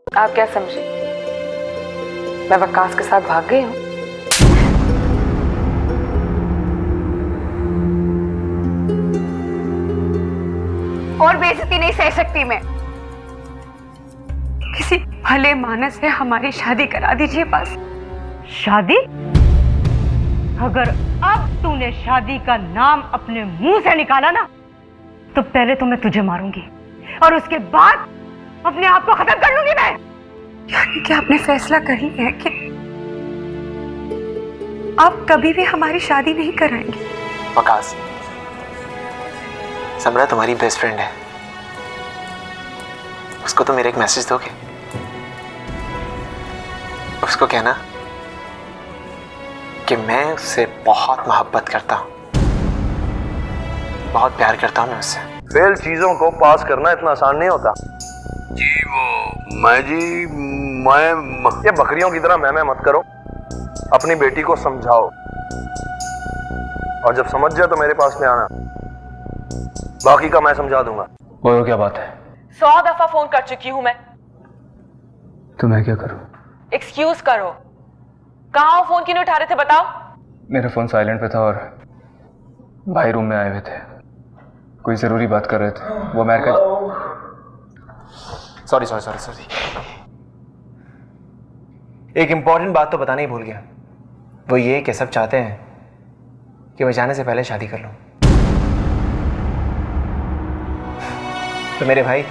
आप क्या समझे, मैं वकास के साथ भाग गई हूँ? और बेइज्जती नहीं सह सकती मैं। किसी भले मानस से हमारी शादी करा दीजिए बस। शादी? अगर अब तूने शादी का नाम अपने मुंह से निकाला ना, तो पहले तो मैं तुझे मारूंगी और उसके बाद अपने आप को खत्म कर लूंगी मैं। यानी कि आपने फैसला कर लिया है कि आप कभी भी हमारी शादी नहीं कराएंगे? वकास, समरा तुम्हारी बेस्ट फ्रेंड है, उसको तो मेरे एक मैसेज दोगे? उसको कहना कि मैं उससे बहुत मोहब्बत करता हूँ, बहुत प्यार करता हूँ मैं उससे। फेल चीजों को पास करना इतना आसान नहीं होता जी। मैं ये बकरियों की तरह मैं मत करो, अपनी बेटी को समझाओ और जब समझ जाए तो मेरे पास में आना, बाकी का मैं समझा दूंगा। वो क्या बात है? 100 दफा फोन कर चुकी हूँ मैं। तो मैं क्या करूं? एक्सक्यूज करो। कहाँ हो? फोन क्यों नहीं उठा रहे थे बताओ? मेरा फोन साइलेंट पे था और भाई रूम में आए हुए थे, कोई जरूरी बात कर रहे थे। वो America. Sorry sorry sorry sorry, एक इंपॉर्टेंट बात तो बताना ही भूल गया। वो ये कि सब चाहते हैं कि मैं जाने से पहले शादी कर लूं। तो मेरे भाई,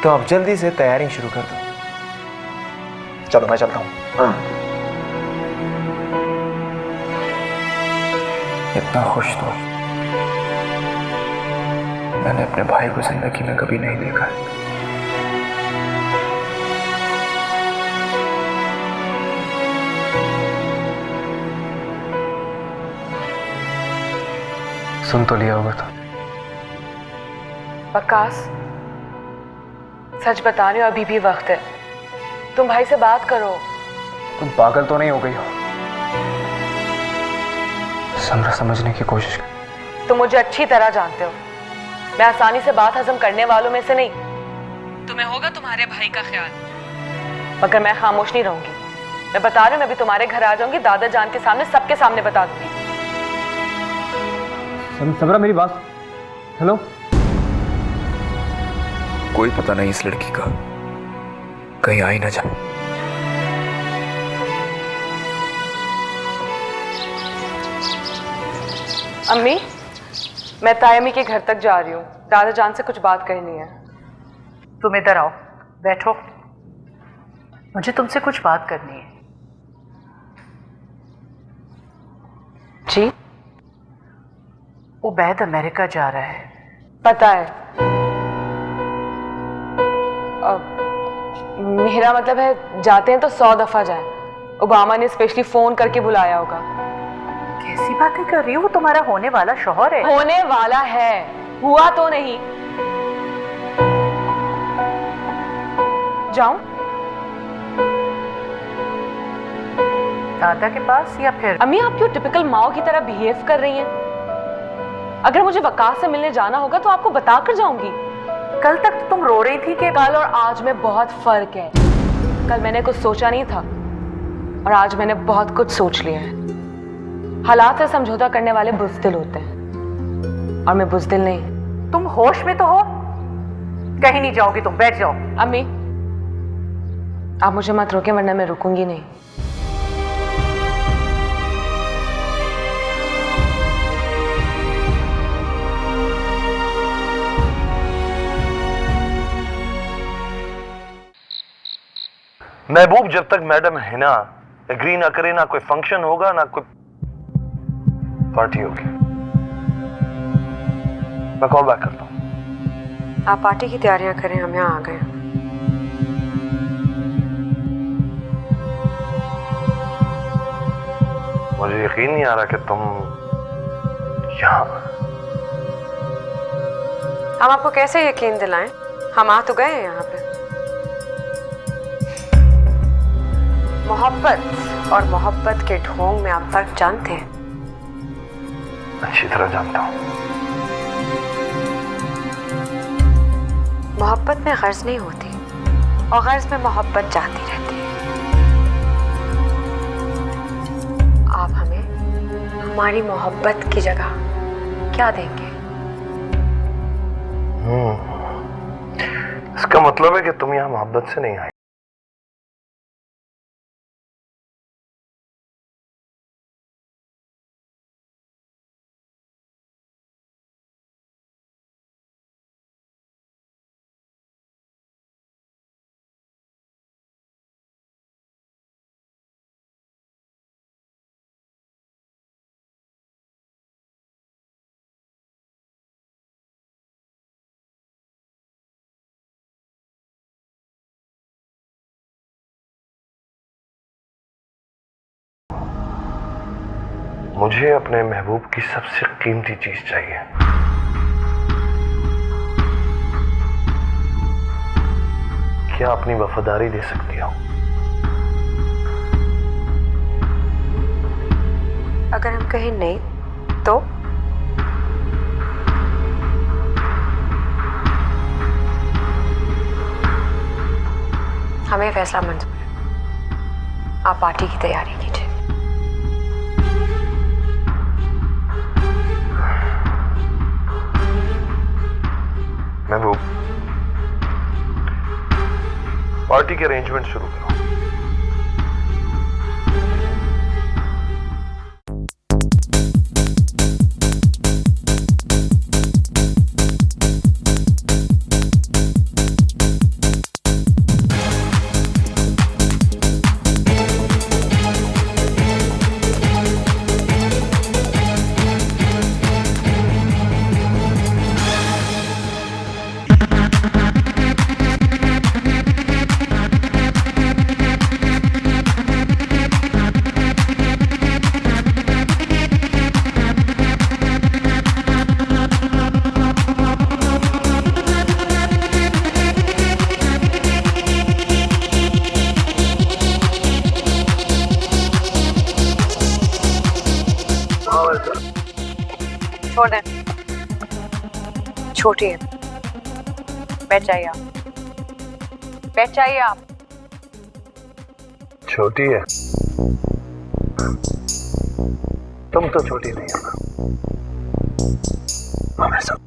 तो अब जल्दी से तैयारी शुरू कर दो। चलो मैं चलता हूं। इतना खुश तो मैंने अपने भाई को जिंदगी में कभी नहीं देखा। सुन तो लिया होगा तो। वकास, सच बता रही हो, अभी भी वक्त है। तुम भाई से बात करो। तुम पागल तो नहीं हो गई हो? समरा, समझने की कोशिश कर। तुम मुझे अच्छी तरह जानते हो, मैं आसानी से बात हजम करने वालों में से नहीं। तुम्हें होगा तुम्हारे भाई का ख्याल, मगर मैं खामोश नहीं रहूंगी। मैं बता रही हूँ, मैं भी तुम्हारे घर आ जाऊंगी, दादा जान के सामने, सबके सामने बता दूंगी। समरा, मेरी बात। हेलो। कोई पता नहीं इस लड़की का, कहीं आ ही ना जाए। अम्मी, मैं तायमी के घर तक जा रही हूँ, दादा जान से कुछ बात करनी है। तुम इधर आओ, बैठो, मुझे तुमसे कुछ बात करनी है। जी? उबैद अमेरिका जा रहा है। पता है। मेरा मतलब है, जाते हैं तो 100 दफा जाएं। ओबामा ने स्पेशली फोन करके बुलाया होगा। कैसी बातें कर रही हो? वो तुम्हारा होने वाला शौहर है। होने वाला है, हुआ तो नहीं। जाऊं दादा के पास या फिर? अम्मी, आप क्यों टिपिकल माओ की तरह बिहेव कर रही हैं? अगर मुझे वकास से मिलने जाना होगा तो आपको बता कर जाऊंगी। कल तक तो तुम रो रही थी कि कल और आज में बहुत फर्क है। कल मैंने कुछ सोचा नहीं था और आज मैंने बहुत कुछ सोच लिया है। हालात से समझौता करने वाले बुज़दिल होते हैं और मैं बुज़दिल नहीं। तुम होश में तो हो? कहीं नहीं जाओगी तुम, बैठ जाओ। अम्मी, आप मुझे मत रोकें वरना मैं रुकूंगी नहीं। महबूब, जब तक मैडम हिना एग्री ना करे, ना कोई फंक्शन होगा, ना कोई पार्टी होगी। मैं कॉल बैक करता हूँ। आप पार्टी की तैयारियां करें, हम यहाँ आ गए। मुझे यकीन नहीं आ रहा कि तुम यहाँ। हम आपको कैसे यकीन दिलाएं? हम आ तो गए हैं यहाँ पे। मोहब्बत और मोहब्बत के ढोंग में आप फर्क जानते हैं? अच्छी तरह जानता हूँ। मोहब्बत में गर्ज नहीं होती और गर्ज में मोहब्बत जाती रहती है। आप हमें हमारी मोहब्बत की जगह क्या देंगे? इसका मतलब है कि तुम यहाँ मोहब्बत से नहीं आई। मुझे अपने महबूब की सबसे कीमती चीज चाहिए। क्या अपनी वफादारी दे सकती हो? अगर हम कहें नहीं तो? हमें फैसला मंजूर है। आप पार्टी की तैयारी कीजिए। महबूब, पार्टी के अरेंजमेंट शुरू करो। छोड़ दें, छोटी है। बैठ जाइए आप, बैठ जाइए आप। छोटी है? तुम तो छोटी नहीं हो। हमें सब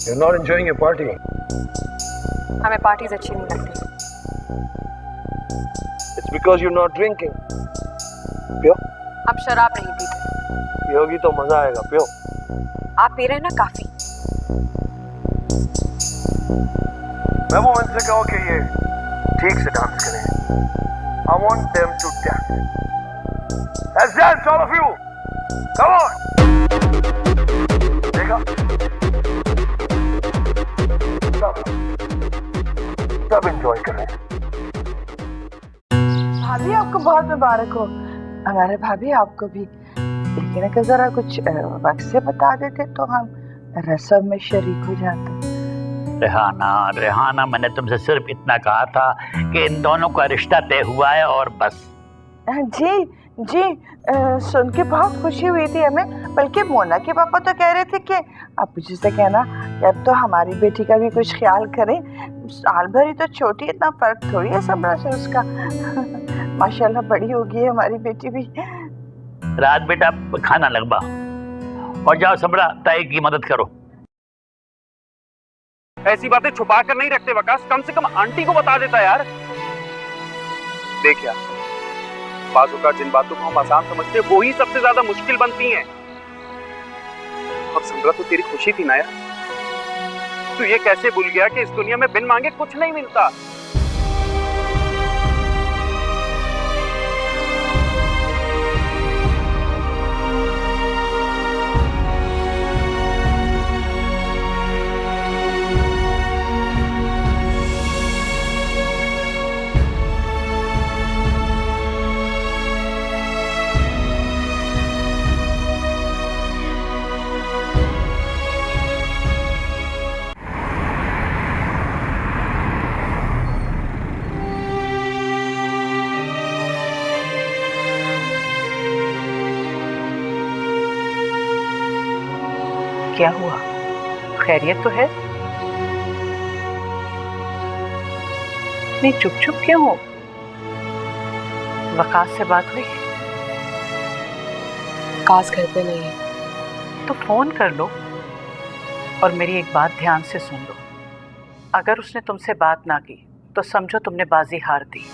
You're not enjoying your party. हमें पार्टीज अच्छी नहीं लगती। It's because you're not drinking. पियो। आप शराब नहीं पीते। पियोगी तो मजा आएगा, पियो। आप पी रहे हैं ना काफी। मैं वो उनसे कहो कि ये ठीक से डांस करें। I want them to dance. Let's dance, all of you. Come on. देखा? सब enjoy कर रहे हैं। भाभी आपको बहुत मुबारक हो। हमारे भाभी आपको भी। लेकिन अगर जरा कुछ वक्त से बता देते तो हम रस्म में शरीक हो जाते। रेहाना, मैंने तुमसे सिर्फ इतना कहा था कि इन दोनों का रिश्ता तय हुआ है और बस। जी जी, सुन के बहुत खुशी हुई थी हमें। बल्कि मोना के पापा तो कह रहे थे कि अब जिसे कहना कि अब तो हमारी बेटी का भी कुछ ख्याल करें। साल भर ही तो छोटी, इतना फर्क थोड़ी है सबरा से उसका। माशाल्लाह बड़ी होगी है हमारी बेटी भी। रात बेटा खाना लगवा और जाओ सबरा ताई की मदद करो। ऐसी बातें छुपा कर नहीं रखते वकास, कम से कम आंटी को बता देता यार। देख यार, बाजू का जिन बातों को हम आसान समझते हैं वो ही सबसे ज्यादा मुश्किल बनती हैं। अब समरा तो तेरी खुशी थी ना यार। तू ये कैसे भूल गया कि इस दुनिया में बिन मांगे कुछ नहीं मिलता। क्या हुआ, खैरियत तो है? नहीं, चुप चुप क्यों हो? वकास से बात हुई? वकास घर पे नहीं है। तो फोन कर लो और मेरी एक बात ध्यान से सुन लो। अगर उसने तुमसे बात ना की तो समझो तुमने बाजी हार दी।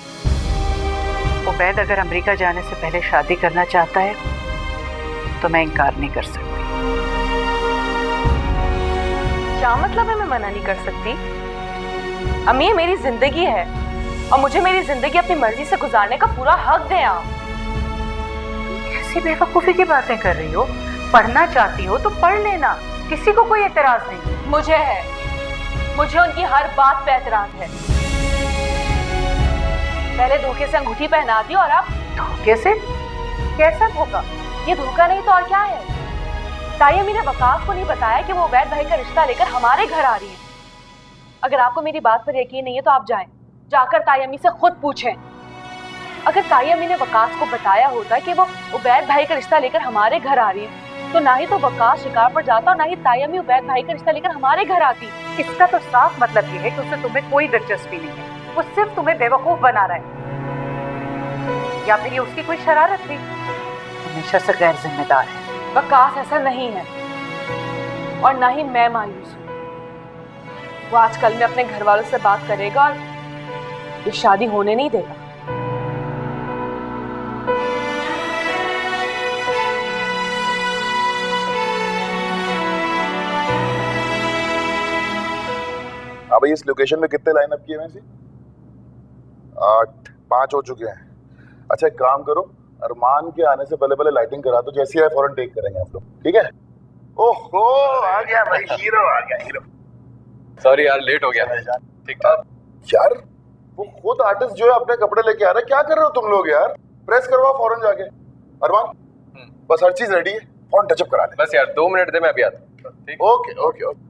उबैद अगर अमेरिका जाने से पहले शादी करना चाहता है तो मैं इनकार नहीं कर सकती। क्या मतलब है मैं मना नहीं कर सकती? अम्मी, ये मेरी जिंदगी है और मुझे मेरी जिंदगी अपनी मर्जी से गुजारने का पूरा हक दें आप। कैसी बेवकूफी की बातें कर रही हो? पढ़ना चाहती हो तो पढ़ लेना, किसी को कोई एतराज नहीं। मुझे है, मुझे उनकी हर बात पे एतराज है। पहले धोखे से अंगूठी पहना दी और अब धोखे से? कैसा धोखा? ये धोखा नहीं तो और क्या है? ताई अम्मी ने वकास को नहीं बताया कि वो उबैद भाई का रिश्ता लेकर हमारे घर आ रही है। अगर आपको मेरी बात पर यकीन नहीं है तो आप जाएं, जाकर ताई अम्मी से खुद पूछें। अगर ताई अम्मी ने वकास को बताया होता कि वो उबैद भाई का रिश्ता लेकर हमारे घर आ रही है तो ना ही तो वकास शिकार पर जाता और ना ही ताई अम्मी उबैद भाई का रिश्ता लेकर हमारे घर आती। इसका तो साफ मतलब ये है कि उससे तुम्हें कोई दिलचस्पी नहीं है, वो सिर्फ तुम्हें बेवकूफ बना रहा है, या फिर ये उसकी कोई शरारत थी। हमेशा से गैर जिम्मेदार है। वकास ऐसा नहीं है और ना ही मैं मायूस हूँ। वो आजकल में अपने घर वालों से बात करेगा और ये शादी होने नहीं देगा। अब इस लोकेशन में कितने लाइन अप किए हैं? 8, 5 हो चुके हैं। अच्छा, एक काम करो, अरमान के आने से पहले पहले लाइटिंग करा दो, जैसे ही फौरन टेक करेंगे आप लोग, ठीक है? ओहो, आ गया भाई, हीरो आ गया, हीरो। सॉरी यार, लेट हो गया। ठीक ठाक यार, वो खुद आर्टिस्ट जो है अपने कपड़े लेके आ रहा है, क्या कर रहे हो तुम लोग यार? प्रेस करवाओ फौरन जाके। अरमान, बस हर चीज रेडी है, फौरन टचअप करा ले। बस यार 2 मिनट दे, मैं अभी आता हूं। ठीक, ओके ओके ओके।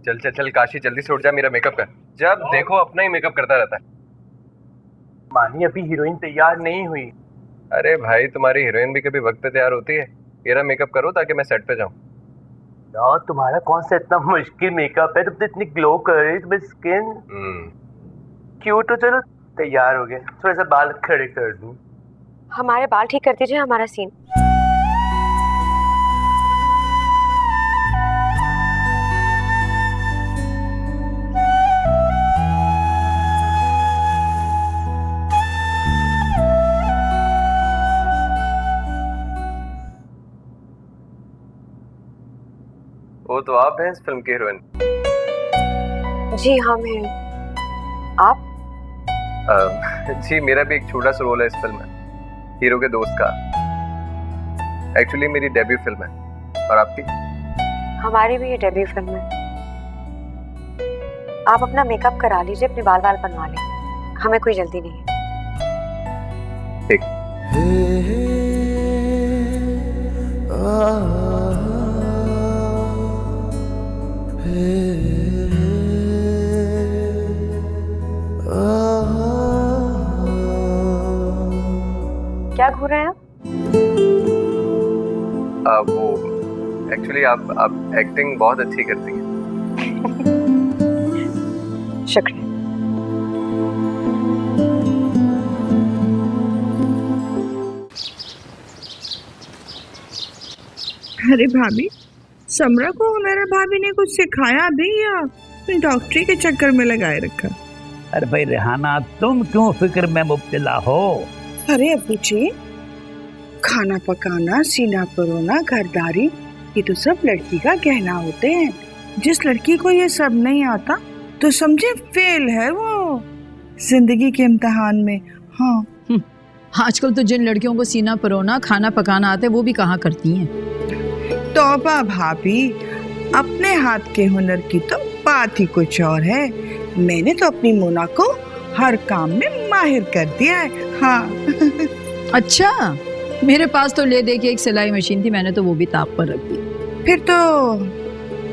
चल चल चल काशी, जल्दी से उठ जा, मेरा मेकअप कर। जब देखो अपना ही मेकअप करता रहता है। मानी अभी हीरोइन तैयार नहीं हुई। अरे भाई, तुम्हारी हीरोइन भी कभी वक्त पे तैयार होती है। मेरा मेकअप करो ताकि मैं सेट पे जाऊं। ना, तुम्हारा कौन सा इतना मुश्किल मेकअप है? तुम तो इतनी ग्लो कर रही, तुम्हें स्किन क्यूट हो। चलो तैयार हो गए, थोड़ा सा बाल खड़े कर दूं। हमारे बाल ठीक कर दीजिए, हमारा सीन। वो तो आप हैं इस फिल्म की हीरोइन? जी हम हैं। आप? जी, मेरा भी एक छोटा सा रोल है इस फिल्म में, हीरो के दोस्त का। एक्चुअली मेरी डेब्यू फिल्म है। और आपकी? हमारी भी ये डेब्यू फिल्म है। आप अपना मेकअप करा लीजिए, अपने बाल बनवा लें, हमें कोई जल्दी नहीं है। ठीक। क्या घूर रहे हैं आप? वो एक्चुअली आप एक्टिंग बहुत अच्छी करती हैं। शुक्रिया। अरे भाभी, समरा को मेरे भाभी ने कुछ सिखाया भी या डॉक्टरी के चक्कर में लगाए रखा? अरे भाई रेहाना, तुम क्यों फिक्र में मुब्तला हो? अरे अब्बू जी, खाना पकाना, सीना परोना, घरदारी, ये तो सब लड़की का कहना होते हैं। जिस लड़की को ये सब नहीं आता तो समझे फेल है वो जिंदगी के इम्तिहान में। हाँ, आजकल तो जिन लड़कियों को सीना परोना, खाना पकाना आता है वो भी कहाँ करती हैं। तौबा भाभी, अपने हाथ के हुनर की तो बात ही कुछ और है। मैंने तो अपनी मोना को हर काम में माहिर कर दिया है। हाँ। अच्छा, मेरे पास तो ले दे के एक सिलाई मशीन थी, मैंने तो वो भी ताक पर रख दी। फिर तो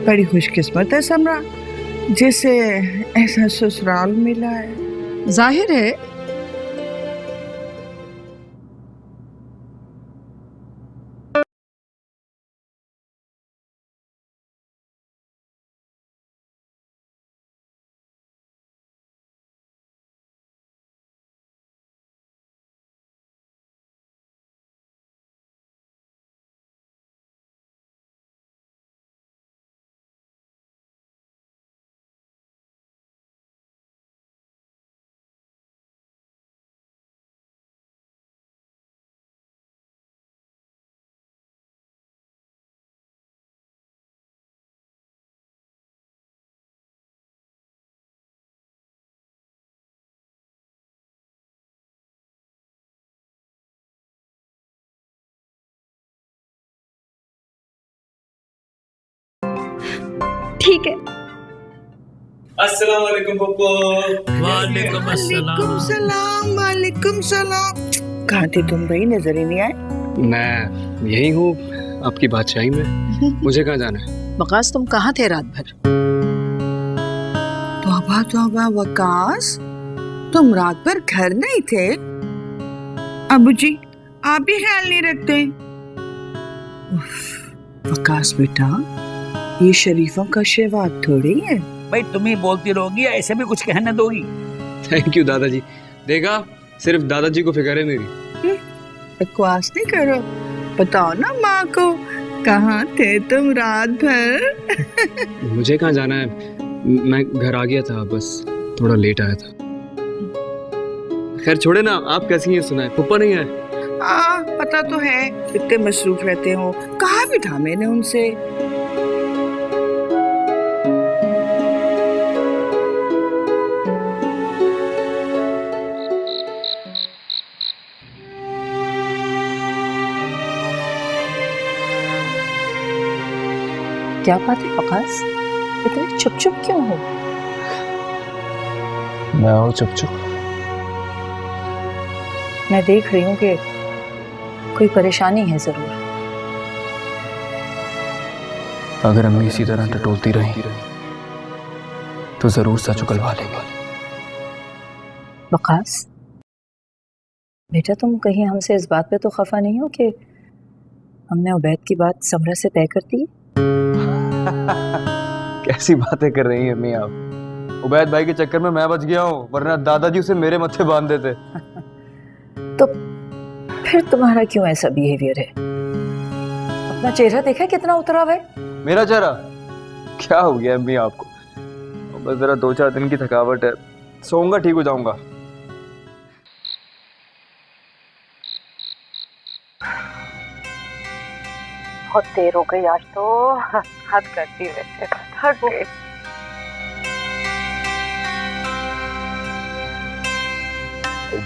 बड़ी खुशकिस्मत है समरा, जिसे ऐसा ससुराल मिला है। जाहिर है ठीक है। अस्सलाम वालेकुम पप्पू। वालेकुम अस्सलाम। सलाम वालेकुम सलाम। कहाँ थे तुम भाई, नजर ही नहीं आए? मैं यही हूँ आपकी बादशाही में। मुझे कहाँ जाना है? वकास तुम कहाँ थे रात भर? तौबा तौबा वकास, तुम रात भर घर नहीं थे? अबू जी आप भी ख्याल नहीं रखते? उफ, वकास बेटा, ये शरीफों का शेवाब थोड़ी है। भाई तुम ही बोलती रहोगी, ऐसे भी कुछ कहने दोगी? थैंक यू दादाजी। देखा, सिर्फ दादाजी को फिक्र है मेरी। बकवास नहीं करो, बताओ ना माँ को, कहाँ थे तुम रात भर? मुझे कहाँ जाना है, मैं घर आ गया था, बस थोड़ा लेट आया था। खैर छोड़े ना, आप कैसी हैं सुनाए? पप्पा नहीं आए? हाँ पता तो है, इतने मसरूफ रहते हो, कहा भी था मैंने उनसे। क्या बात है वकास, इतने चुप चुप क्यों हो? मैं हूँ चुप चुप। मैं देख रही हूँ कि कोई परेशानी है जरूर। अगर अम्मी इसी तरह टटोलती रही तो जरूर सच उगलवा लेंगे। वकास बेटा, तुम कहीं हमसे इस बात पे तो खफा नहीं हो कि हमने उबैद की बात समरा से तय कर दी? कैसी बातें कर रही हैं अम्मी आप? उबैद भाई के चक्कर में मैं बच गया हूँ, वरना दादाजी उसे मेरे मत्थे बांध देते। तो फिर तुम्हारा क्यों ऐसा बिहेवियर है? अपना चेहरा देखा कितना उतरा हुआ है? मेरा चेहरा क्या हो गया अम्मी आपको? बस जरा 2-4 दिन की थकावट है, सोऊंगा ठीक हो जाऊंगा। बहुत देर हो गई आज तो, हद करती वैसे, थक गई।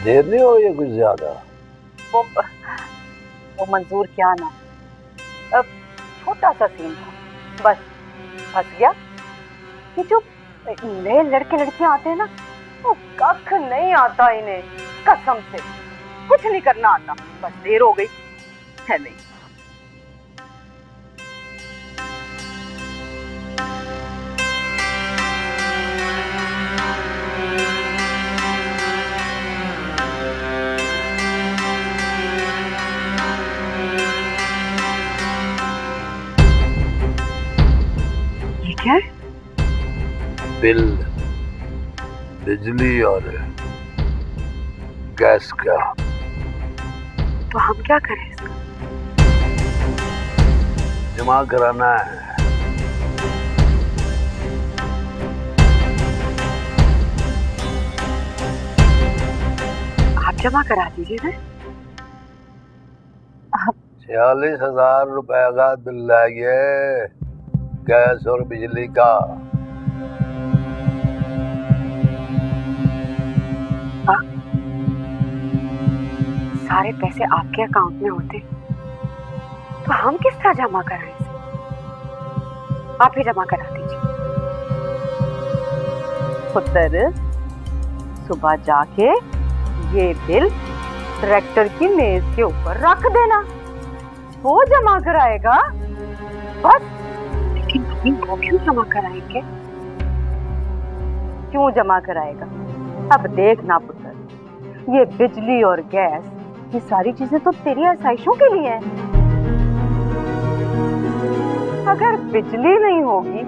देर नहीं हो ये कुछ ज्यादा? वो मंजूर क्या ना, अब छोटा सा सीन था, बस फंस गया। ये जो नए लड़के लड़कियां आते हैं ना, वो कख नहीं आता इन्हें, कसम से कुछ नहीं करना आता, बस देर हो गई है। नहीं क्या है? बिल, बिजली और गैस का। तो हम क्या करें इसका? जमा कराना है। आप जमा करा दीजिए ना। 46,000 रुपए का बिल है ये, गैस और बिजली का। सारे पैसे आपके अकाउंट में होते तो हम किस तरह जमा कराएं? आप ही जमा करा दीजिए। पुत्र, सुबह जाके ये बिल ट्रैक्टर की मेज के ऊपर रख देना, वो जमा कराएगा बस। लेकिन वो क्यों जमा कराएंगे? क्यों जमा कराएगा? अब देखना पुत्र, ये बिजली और गैस, ये सारी चीजें तो तेरी आसाइशों के लिए हैं। अगर बिजली नहीं होगी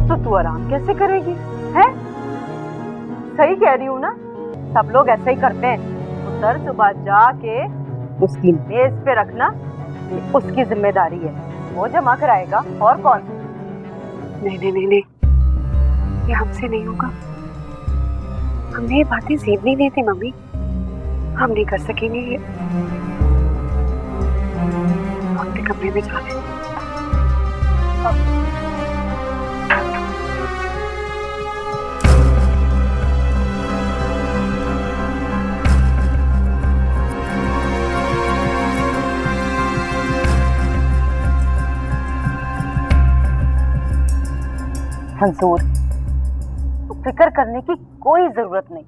तो तू आराम कैसे करेगी? है? सही कह रही हूँ ना? सब लोग ऐसा ही करते हैं। पुत्र, सुबह जाके उसकी मेज पे रखना, ये उसकी जिम्मेदारी है, वो जमा कराएगा, और कौन? नहीं नहीं नहीं नहीं, ये हमसे नहीं होगा। हमने ये बातें सीखनी नहीं थी मम्मी, हम नहीं कर सकेंगे ये। अपने कमरे में जा रहे। मंसूर, तो फिक्र करने की कोई जरूरत नहीं,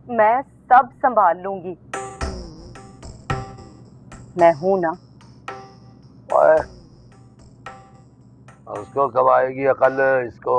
मैं सब संभाल लूंगी। मैं हूं ना। ओए, उसको कब आएगी अकल इसको?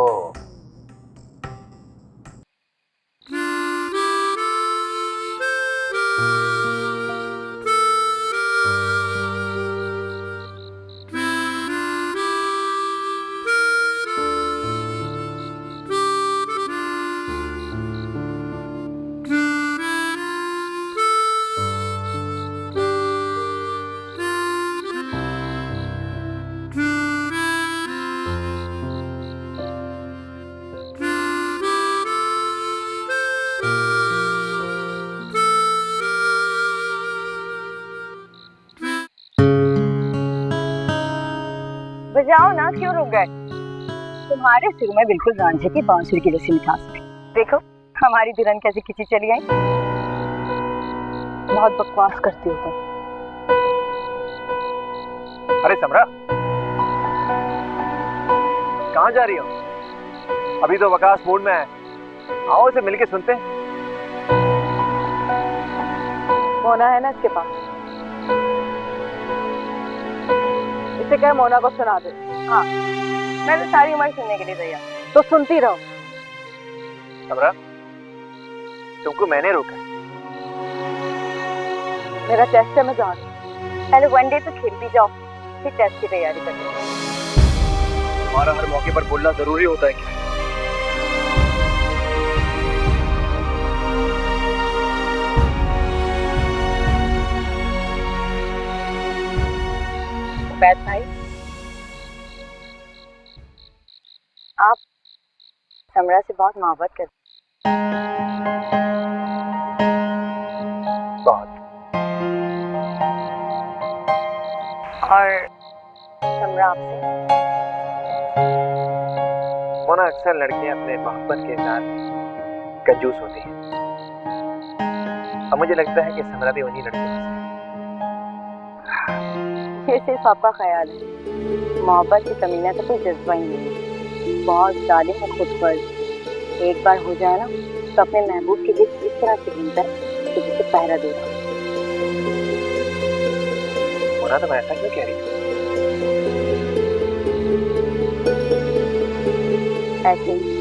बजाओ ना, क्यों रुक गए? तुम्हारे सिर में बिल्कुल रांझे की बांसुरी की जैसी मिठास थी। देखो हमारी दुल्हन कैसे खिंची चली आई। बहुत बकवास करती हो तुम। अरे समरा, कहाँ जा रही हो? अभी तो वकास मूड में है, आओ इसे मिलके सुनते हैं। मोना है ना इसके पास, इसे कह मोना को सुना दे। हाँ, मैं तो सारी उम्र सुनने के लिए तैयार, तो सुनती रहो। समरा, तुमको मैंने रोका। मेरा टेस्ट है, मैं जा रही हूँ। पहले वनडे तो खेल भी जाओ, फिर टेस्ट की तैयारी करते। तुम्हारा हर मौके पर बोलना जरूरी होता है क्या? बैठ भाई, आप समरा से बहुत मोहब्बत करते बहुत। और समरा आपसे? मोना, अक्सर लड़कियां अपने मोहब्बत के इज़हार में कंजूस होती हैं, और मुझे लगता है कि समरा भी उन्हीं लड़कियों में से है। ये सिर्फ आपका ख्याल है, मोहब्बत की कमीना तो कोई जज्बा ही नहीं है। बहुत जालिम है खुद पर, एक बार हो जाए ना तो अपने महबूब के लिए इस तरह से घूमता है कि जैसे पहरा दे रहा। मोना, तुम ऐसा क्यों कह रही हो? ऐसे ही।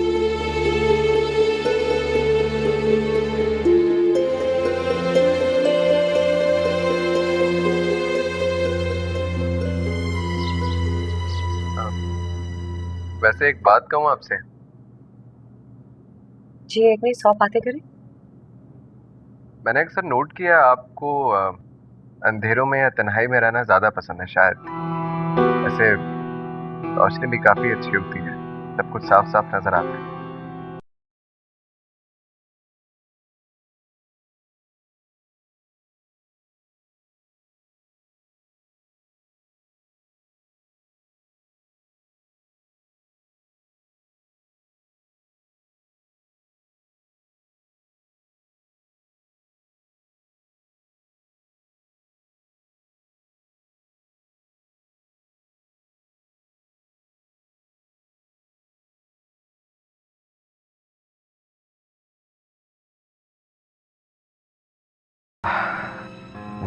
वैसे एक बात कहूँ आपसे? जी, एक नहीं 100 बातें करें। मैंने अक्सर नोट किया आपको अंधेरों में या तन्हाई में रहना ज्यादा पसंद है शायद। वैसे रोशनी भी काफी अच्छी होती है, सब कुछ साफ साफ नजर आता है।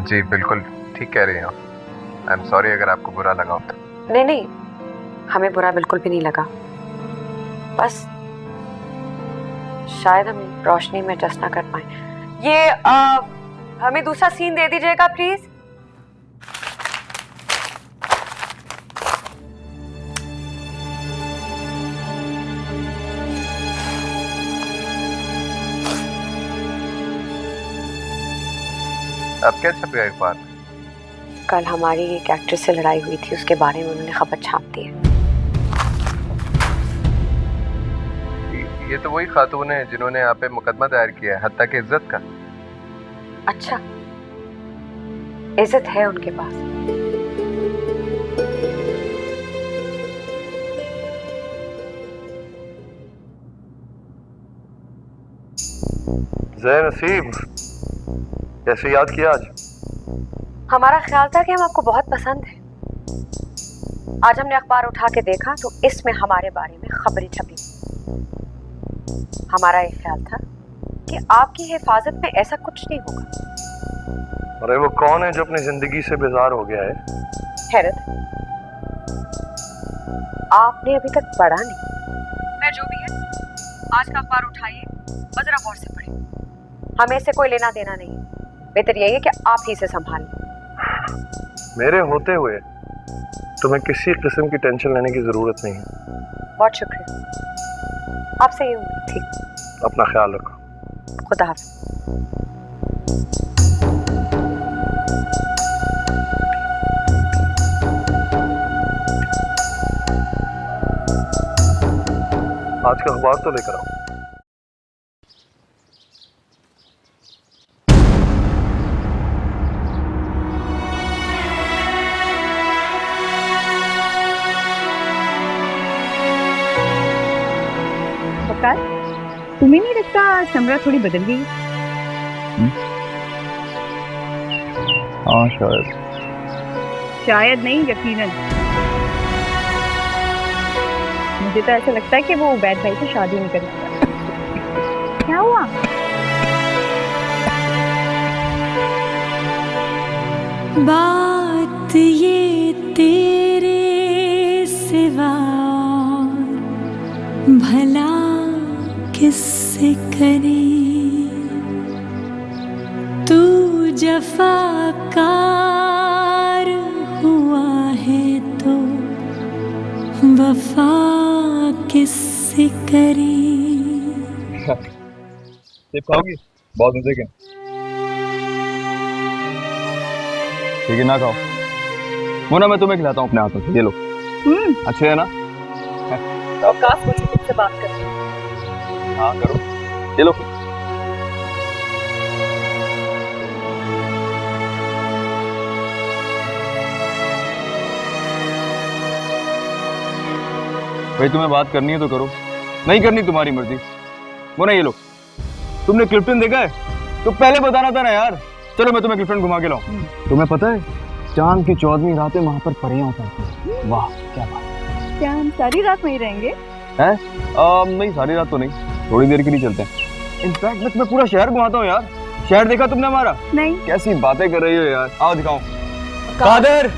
जी बिल्कुल ठीक कह रही हैं आप। आई एम सॉरी अगर आपको बुरा लगा हो तो। नहीं नहीं, हमें बुरा बिल्कुल भी नहीं लगा, बस शायद हम रोशनी में एडजस्ट ना कर पाए। ये हमें दूसरा सीन दे दीजिएगा प्लीज। अब क्या छप गया अखबार? कल हमारी एक एक्ट्रेस से लड़ाई हुई थी, उसके बारे में उन्होंने खबर छाप दी है। ये तो वही खातून है जिन्होंने यहाँ पे मुकदमा दायर किया है, हत्या की इज्जत का। अच्छा, इज्जत है उनके पास? जय नसीब, कैसे याद किया आज? हमारा ख्याल था कि हम आपको बहुत पसंद है। आज हमने अखबार उठा के देखा तो इसमें हमारे बारे में खबरें छपी। हमारा ये ख्याल था कि आपकी हिफाजत में ऐसा कुछ नहीं होगा। अरे वो कौन है जो अपनी जिंदगी से बेजार हो गया है? हैरत, आपने अभी तक पढ़ा नहीं। मैं जो भी है, आज का अखबार उठाइए और जरा गौर से पढ़िए। हमें इससे कोई लेना देना नहीं, बेहतर यही है कि आप ही से संभालें। मेरे होते हुए तुम्हें किसी किस्म की टेंशन लेने की जरूरत नहीं है। बहुत शुक्रिया, आपसे ये उम्मीद थी। अपना ख्याल रखो। खुदा हाफ़िज़। आज का अखबार तो लेकर आओ। वकार, तुम्हें नहीं लगता समरा थोड़ी बदल गई? हाँ शायद। शायद नहीं, यकीनन। मुझे तो ऐसा लगता है कि वो उबैद भाई से शादी नहीं करना चाहता। क्या हुआ? बात ये तेरे सिवा भला किससे करे, तू जफाकार हुआ है तो वफा किससे करे। सेब खाओगी? बहुत मजे के। ठीक है, ना खाओ। मोना, मैं तुम्हें खिलाता हूँ अपने हाथों से। ये लो। अच्छे है ना? अवकाश मुझे तुमसे बात करनी है। हाँ करो, ये लो। भाई तुम्हें बात करनी है तो करो, नहीं करनी तुम्हारी मर्जी। वो ना, ये लो। तुमने क्लिफ्टन देखा है? तो पहले बताना था ना यार। चलो मैं तुम्हें क्लिफ्टन घुमा के लाऊं। तुम्हें पता है चांद की 14वीं रातें वहां पर परियां उतरती हैं। वाह क्या बात। क्या हम सारी रात वहीं रहेंगे? हैं? नहीं, सारी रात तो नहीं, थोड़ी देर के लिए चलते हैं। इनफैक्ट मैं तुम्हें पूरा शहर घुमाता हूँ यार। शहर देखा तुमने हमारा? नहीं। कैसी बातें कर रही हो यार। आओ दिखाऊं। कादर।